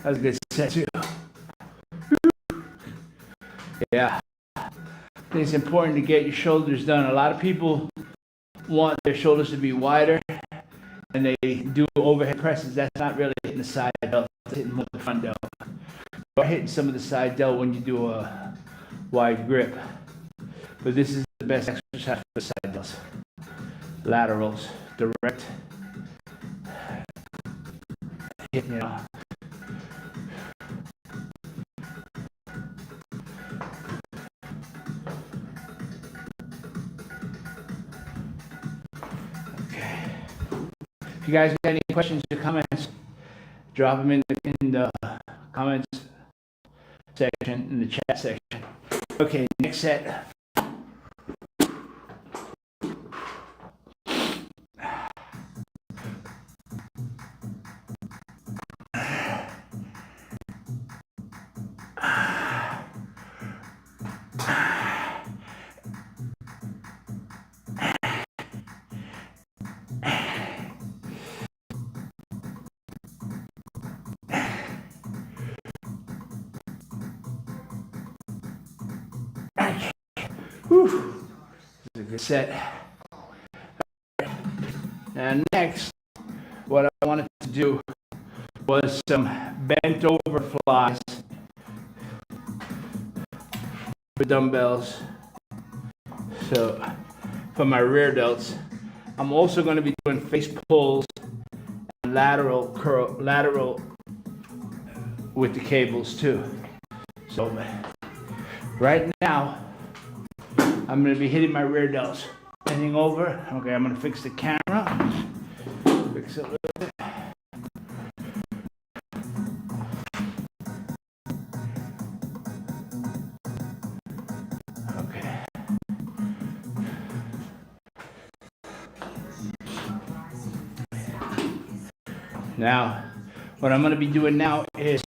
was a good set too. Yeah. I think it's important to get your shoulders done. A lot of people want their shoulders to be wider and they do overhead presses. That's not really hitting the side delt, it's hitting more the front delt. Or hitting some of the side delt when you do a wide grip. But this is the best exercise for the side delts. Laterals, direct. You know. Okay. If you guys got any questions or comments, drop them in the comments section, in the chat section. Okay, next set. Whew. This is a good set. Now next, what I wanted to do was some bent over flies with dumbbells. So for my rear delts, I'm also going to be doing face pulls and lateral curl, lateral with the cables too. So right now, I'm going to be hitting my rear delts, bending over. Okay, I'm going to fix the camera. Fix it a little bit. Okay. Now, what I'm going to be doing now is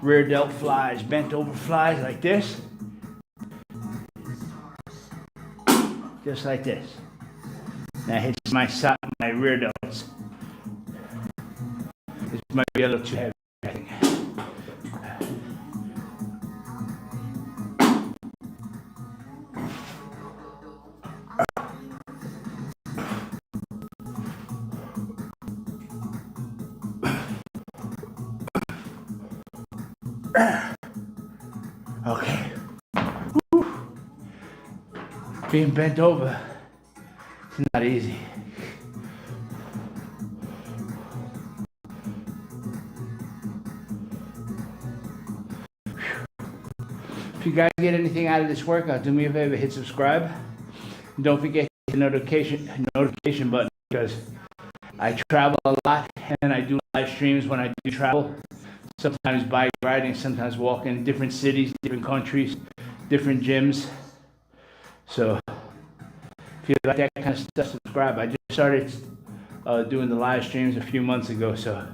rear delt flies, bent over flies like this. Just like this. That hits my side, my rear delts. This might be a little too heavy, I think. Okay. Woo. Being bent over, it's not easy. If you guys get anything out of this workout, do me a favor, hit subscribe. And don't forget the notification button, because I travel a lot and I do live streams when I do travel. Sometimes bike riding, sometimes walking, different cities, different countries, different gyms. So if you like that kind of stuff, subscribe. I just started doing the live streams a few months ago, so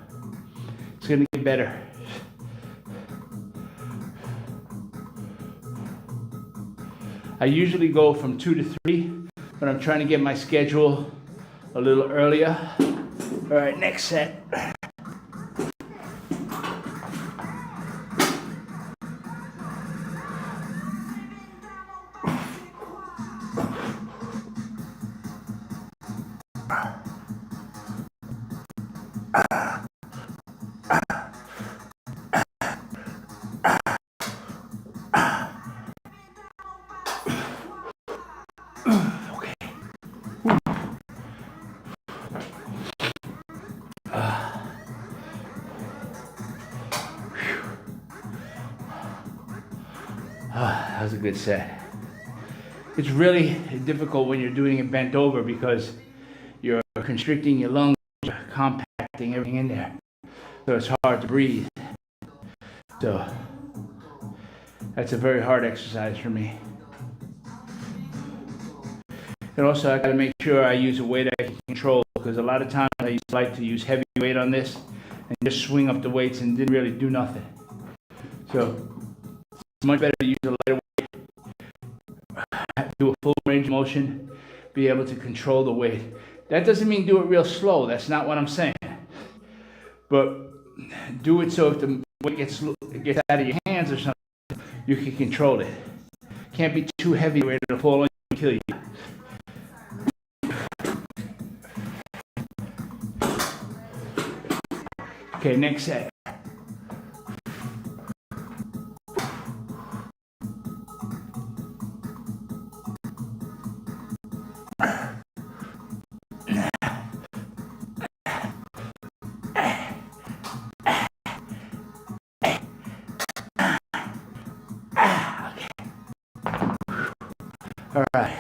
it's gonna get better. I usually go from 2 to 3, but I'm trying to get my schedule a little earlier. All right, next set. That was a good set. It's really difficult when you're doing it bent over because you're constricting your lungs, you're compacting everything in there. So it's hard to breathe. So that's a very hard exercise for me. And also I gotta make sure I use a weight I can control, because a lot of times I used to like to use heavy weight on this and just swing up the weights and didn't really do nothing. So it's much better to use a lighter weight, do a full range of motion, be able to control the weight. That doesn't mean do it real slow, that's not what I'm saying. But do it so if the weight gets out of your hands or something, you can control it. Can't be too heavy, ready to fall on you and kill you. Okay, next set. All right.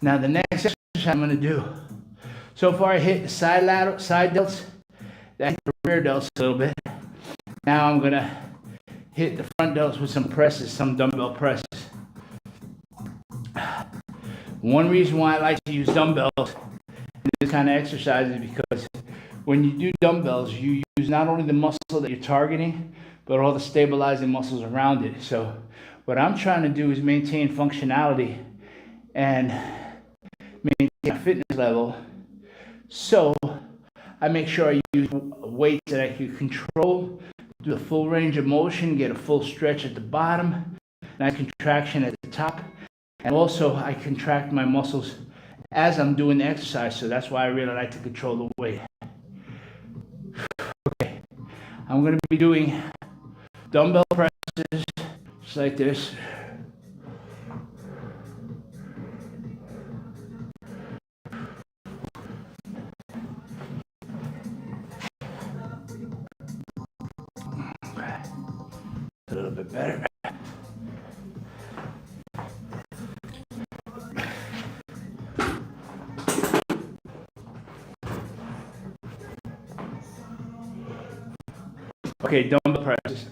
Now the next exercise I'm going to do. So far I hit the side delts, then hit the rear delts a little bit. Now I'm going to hit the front delts with some presses, some dumbbell presses. One reason why I like to use dumbbells in this kind of exercise is because when you do dumbbells, you use not only the muscle that you're targeting, but all the stabilizing muscles around it. So what I'm trying to do is maintain functionality and maintain a fitness level. So I make sure I use weights that I can control, do the full range of motion, get a full stretch at the bottom, nice contraction at the top. And also I contract my muscles as I'm doing the exercise. So that's why I really like to control the weight. Okay, I'm going to be doing dumbbell presses just like this. Okay, a little bit better. Okay, dumbbell presses.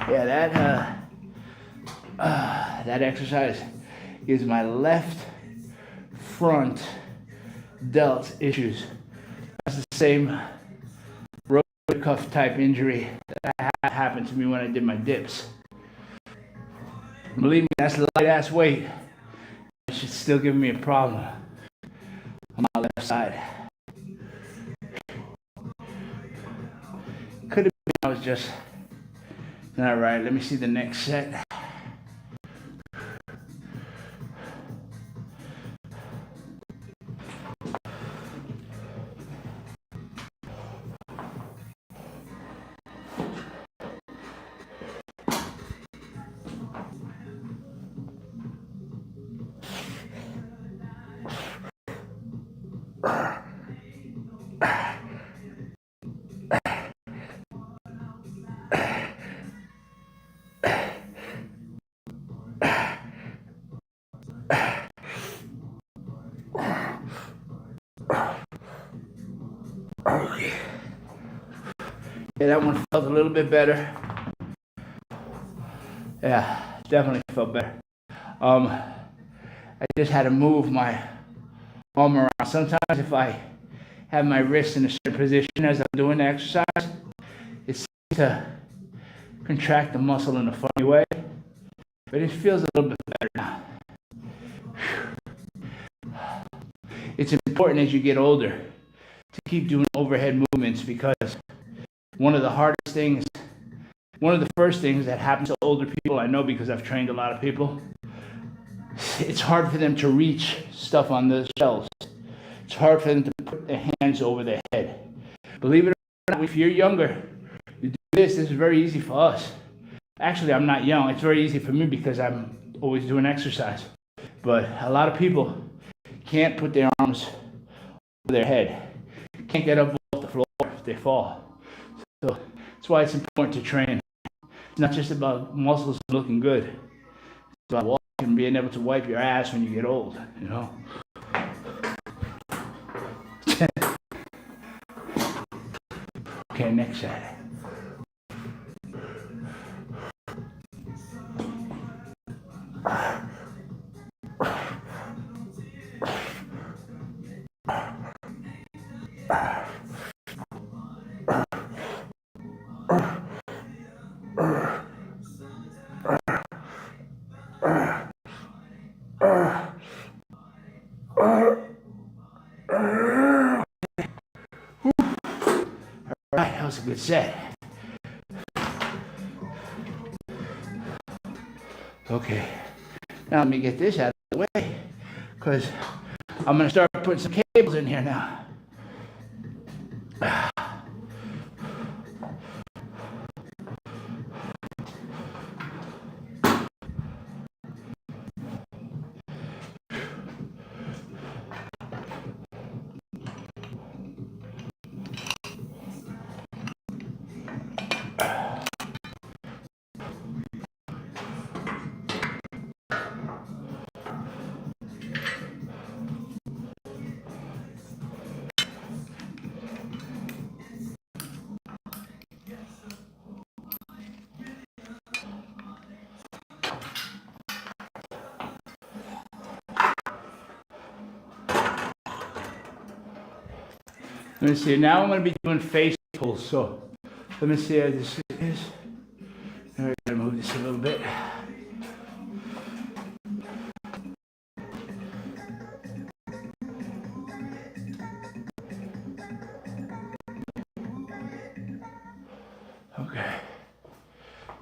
Yeah, that exercise gives my left front delt issues. That's the same rotator cuff type injury that happened to me when I did my dips. Believe me, that's light ass weight. It should still give me a problem on my left side. Could have been I was just not right. Let me see the next set. Okay. Yeah, that one felt a little bit better. Yeah, definitely felt better. I just had to move my arm around. Sometimes if I have my wrist in a certain position as I'm doing the exercise, it seems to contract the muscle in a funny way, but it feels a little bit better now. It's important as you get older to keep doing overhead movements because one of the first things that happens to older people, I know because I've trained a lot of people, it's hard for them to reach stuff on the shelves. It's hard for them to put their hands over their head. Believe it or not, if you're younger, you do this is very easy for us. Actually, I'm not young. It's very easy for me because I'm always doing exercise. But a lot of people can't put their arms over their head. Can't get up off the floor if they fall. So that's why it's important to train. It's not just about muscles looking good. It's about walking and being able to wipe your ass when you get old, you know? Okay, next set. Alright, that was a good set. Okay, now let me get this out of the way, because I'm going to start putting some cables in here now. Let me see, now I'm going to be doing face pulls, so let me see how this is. All right, I'm going to move this a little bit. Okay,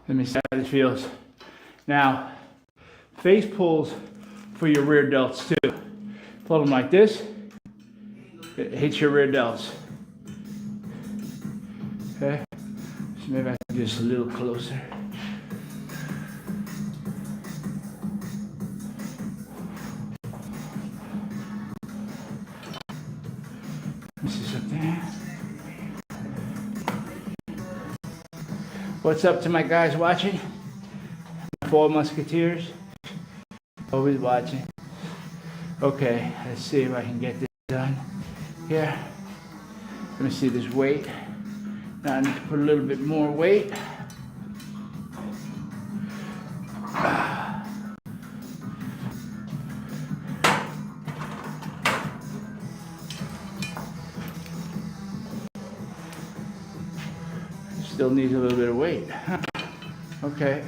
let me see how this feels. Now, face pulls for your rear delts too. Pull them like this. It hits your rear delts. Okay, so maybe I can just a little closer. Let me see something. What's up to my guys watching? 4 Musketeers. Always watching. Okay, let's see if I can get this done. Here, let me see this weight. Now I need to put a little bit more weight. Still needs a little bit of weight. Okay.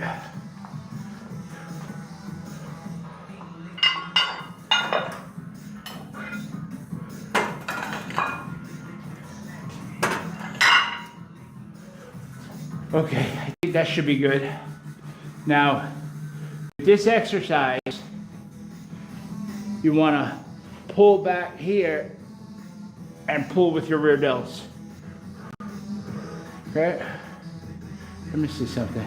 Okay, I think that should be good. Now, with this exercise, you want to pull back here and pull with your rear delts. Okay? Let me see something.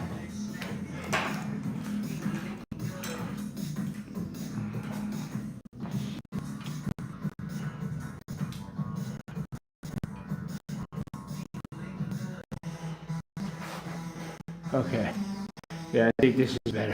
Okay. Yeah, I think this is better.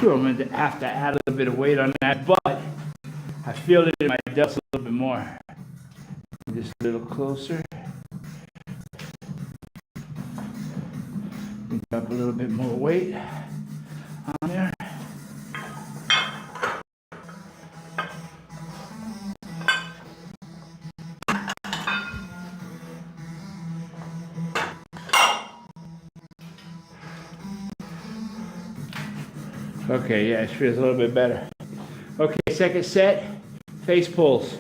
I'm going to have to add a little bit of weight on that, but I feel it in my delts a little bit more. Just a little closer. Drop a little bit more weight on there. Okay, yeah, it feels a little bit better. Okay, second set, face pulls.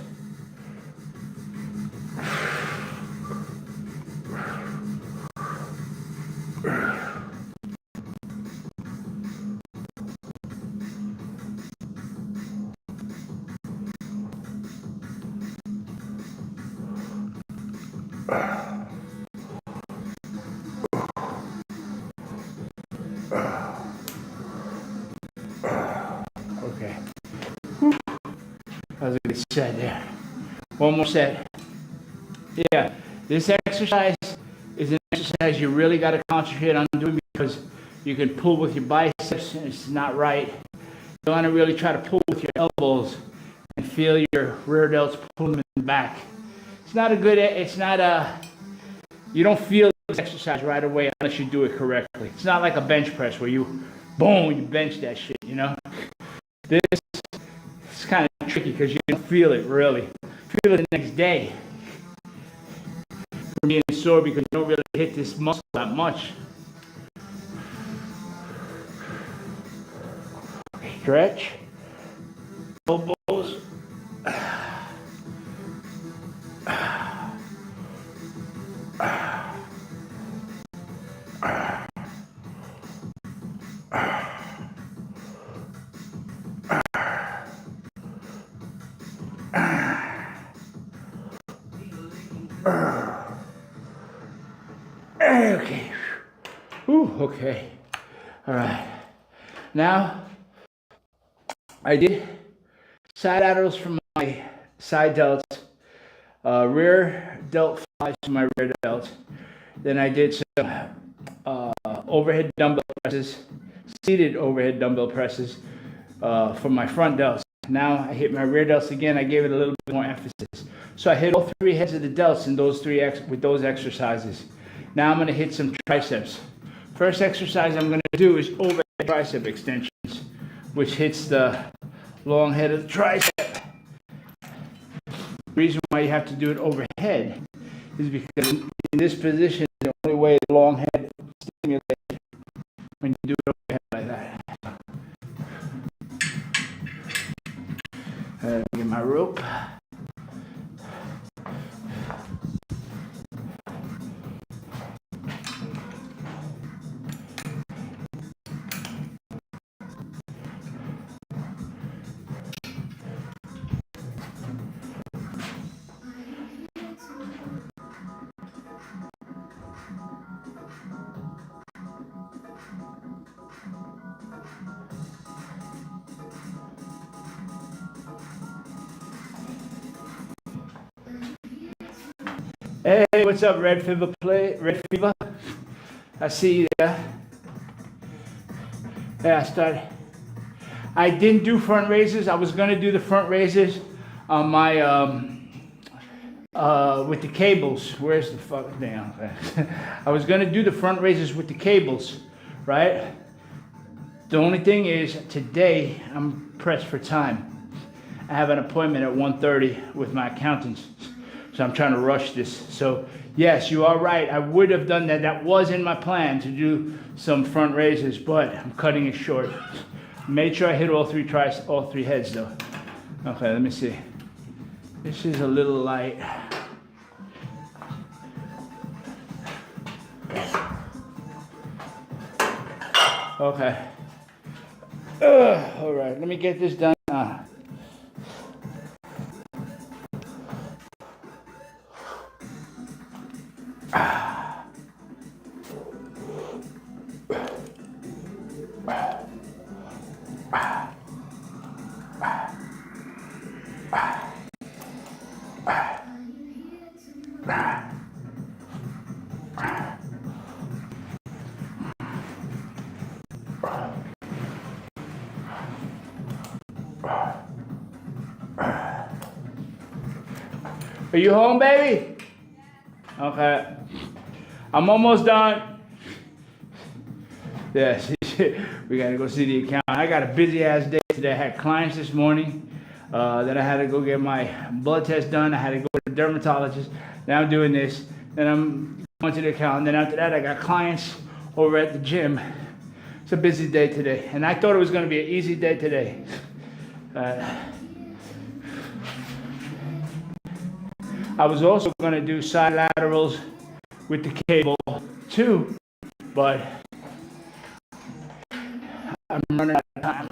Okay. That was a good set there. One more set. Yeah, this exercise is an exercise you really got to concentrate on doing because you can pull with your biceps and it's not right. You want to really try to pull with your elbows and feel your rear delts pulling back. It's not a good, you don't feel this exercise right away unless you do it correctly. It's not like a bench press where you, boom, you bench that shit, you know? This is kind of tricky because you don't feel it really. Feel it the next day. From being sore because you don't really hit this muscle that much. Stretch. Elbows. Okay. Ooh, okay. All right. Now, I did side laterals from my side delts, rear delt flies from my rear delts. Then I did some overhead dumbbell presses, seated overhead dumbbell presses for my front delts. Now I hit my rear delts again. I gave it a little bit more emphasis. So I hit all three heads of the delts in those with those exercises. Now I'm going to hit some triceps. First exercise I'm going to do is overhead tricep extensions, which hits the long head of the tricep. The reason why you have to do it overhead is because in this position, the only way the long head stimulates when you do it overhead like that. Get my rope. Hey, what's up, Red Fever Red Fever? I see you there. Yeah, I didn't do front raises. I was gonna do the front raises on my with the cables. Where's the fuck down? I was gonna do the front raises with the cables, right? The only thing is today I'm pressed for time. I have an appointment at 1:30 with my accountants. So I'm trying to rush this. So yes, you are right. I would have done that. That was in my plan to do some front raises, but I'm cutting it short. Made sure I hit all three heads though. Okay, let me see. This is a little light. Okay. All right, let me get this done. Are you home, baby? Okay. I'm almost done. Yes, we gotta go see the accountant. I got a busy ass day today. I had clients this morning. Then I had to go get my blood test done. I had to go to the dermatologist. Now I'm doing this. Then I'm going to the accountant. Then after that, I got clients over at the gym. It's a busy day today. And I thought it was gonna be an easy day today. I was also going to do side laterals with the cable too, but I'm running out of time.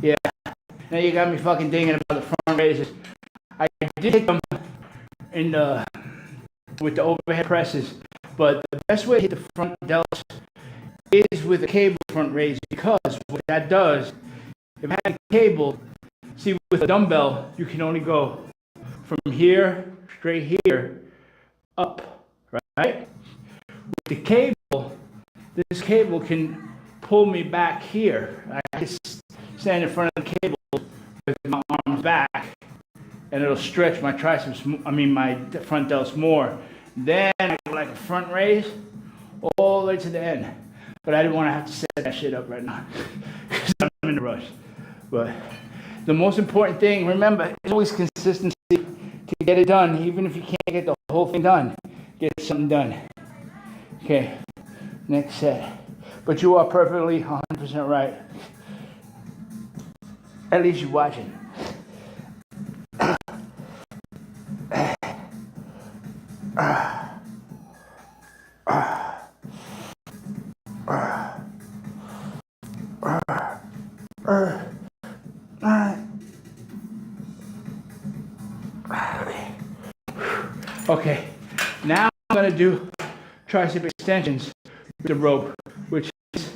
Yeah. Now you got me fucking thinking about the front raises. I did hit them in the with the overhead presses, but the best way to hit the front delts is with a cable front raise, because what that does, if I had a cable, see, with a dumbbell, you can only go from here, straight here, up, right? With the cable, this cable can pull me back here. I can stand in front of the cable with my arms back, and it'll stretch my triceps, my front delts more. Then I go like a front raise all the way to the end. But I didn't want to have to set that shit up right now because I'm in a rush. But the most important thing, remember, is always consistency to get it done. Even if you can't get the whole thing done, get something done. Okay, next set. But you are perfectly 100% right. At least you're watching. Okay, now I'm going to do tricep extensions with the rope, which is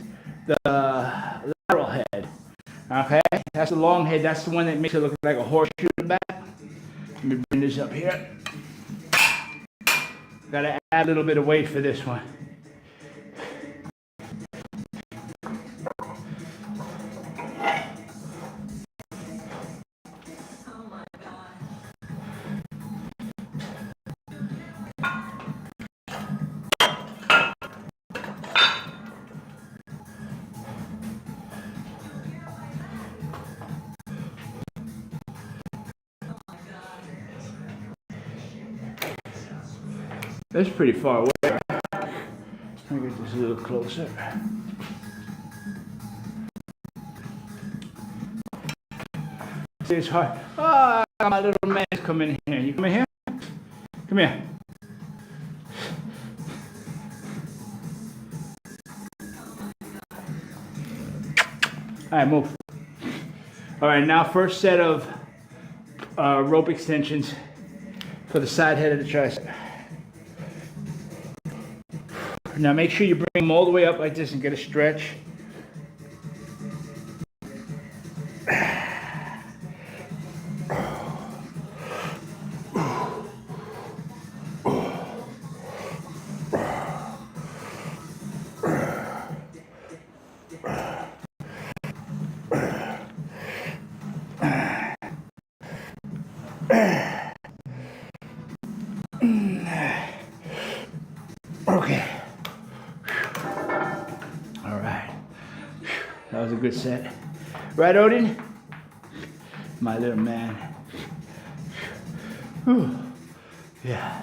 the lateral head. Okay, that's the long head. That's the one that makes it look like a horseshoe in the back. Let me bring this up here. Got to add a little bit of weight for this one. That's pretty far away. Let me get this a little closer. See, it's hard. Oh, my little man's coming in here. You come in here? Come here. All right, move. All right, now first set of rope extensions for the side head of the tricep. Now make sure you bring them all the way up like this and get a stretch. Okay. All right. That was a good set. Right, Odin? My little man. Whew. Yeah.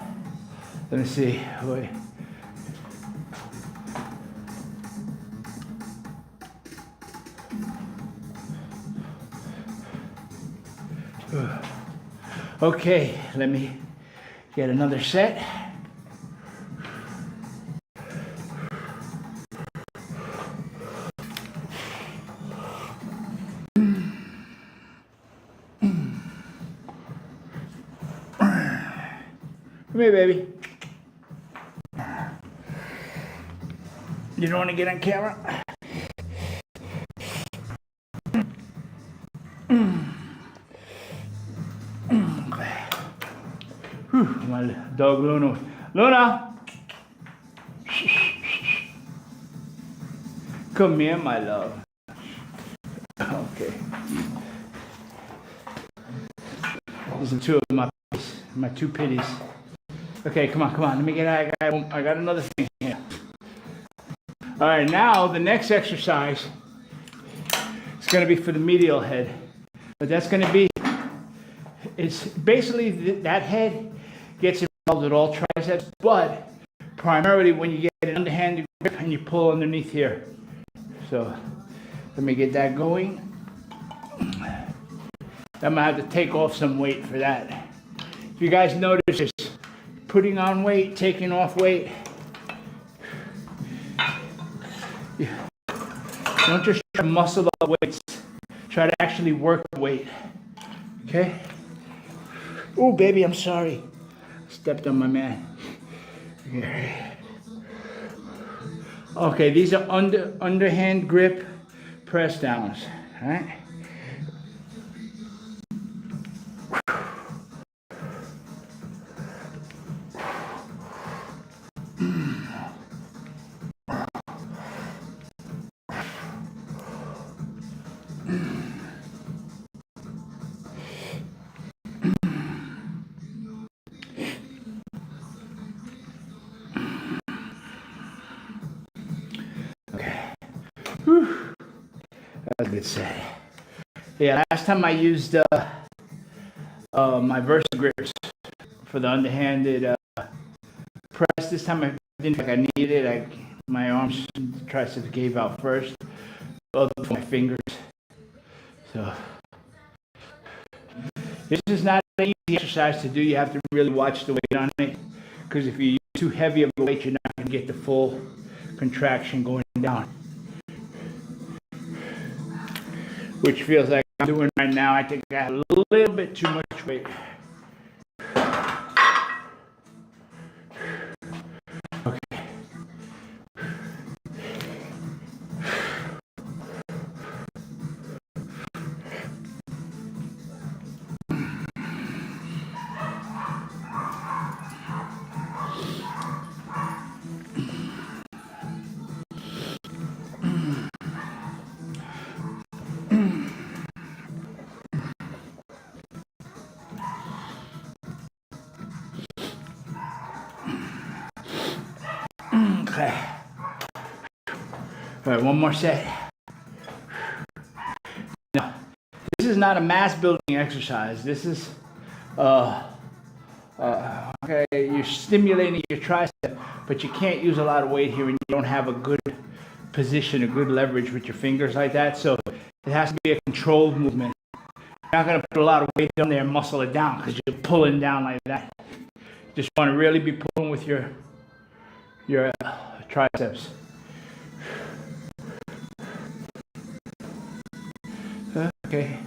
Let me see. Wait. Okay, let me get another set. Come here, baby. You don't want to get on camera? Okay. Whew, my dog Luna. Luna! Come here, my love. Okay. These are two of my two pitties. Okay, come on. Let me get. I got another thing here. All right, now the next exercise is going to be for the medial head, but that's going to be. It's basically that head gets involved with all triceps, but primarily when you get an underhand grip and you pull underneath here. So let me get that going. I'm gonna have to take off some weight for that. If you guys notice this. Putting on weight, taking off weight. Yeah. Don't just to muscle up weights. Try to actually work the weight. Okay? Oh, baby, I'm sorry. Stepped on my man. Okay, these are underhand grip press downs. All right? That's a good set. Yeah, last time I used my Versa grips for the underhanded press. This time I didn't feel like I needed it. My arms, triceps gave out first, other for my fingers. So this is not an easy exercise to do. You have to really watch the weight on it, because if you use too heavy of a weight, you're not going to get the full contraction going down. Which feels like I'm doing right now. I think I have a little bit too much weight. Okay. Okay. All right, one more set. Now, this is not a mass building exercise. This is, okay, you're stimulating your tricep, but you can't use a lot of weight here and you don't have a good position, a good leverage with your fingers like that. So it has to be a controlled movement. You're not going to put a lot of weight on there and muscle it down because you're pulling down like that. You just want to really be pulling with your triceps. Okay,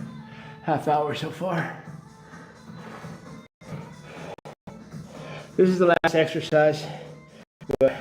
half hour so far. This is the last exercise. Okay.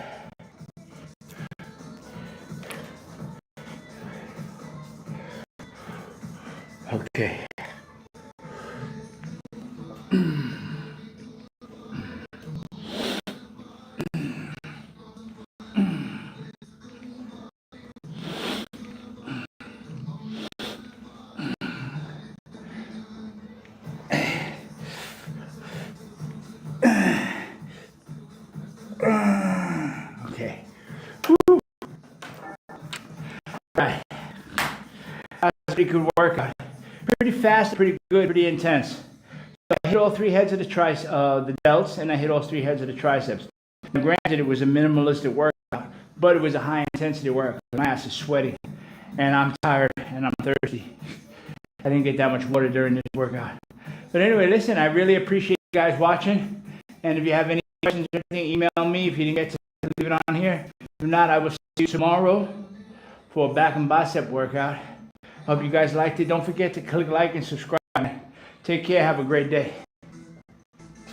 Okay. Woo. Right. That was a pretty good workout. Pretty fast, pretty good, pretty intense. So I hit all three heads of the the delts, and I hit all three heads of the triceps. And granted, it was a minimalistic workout, but it was a high intensity workout. My ass is sweating, and I'm tired, and I'm thirsty. I didn't get that much water during this workout. But anyway, listen, I really appreciate you guys watching. And if you have any questions or anything, email me if you didn't get to leave it on here. If not, I will see you tomorrow for a back and bicep workout. Hope you guys liked it. Don't forget to click like and subscribe. Take care. Have a great day.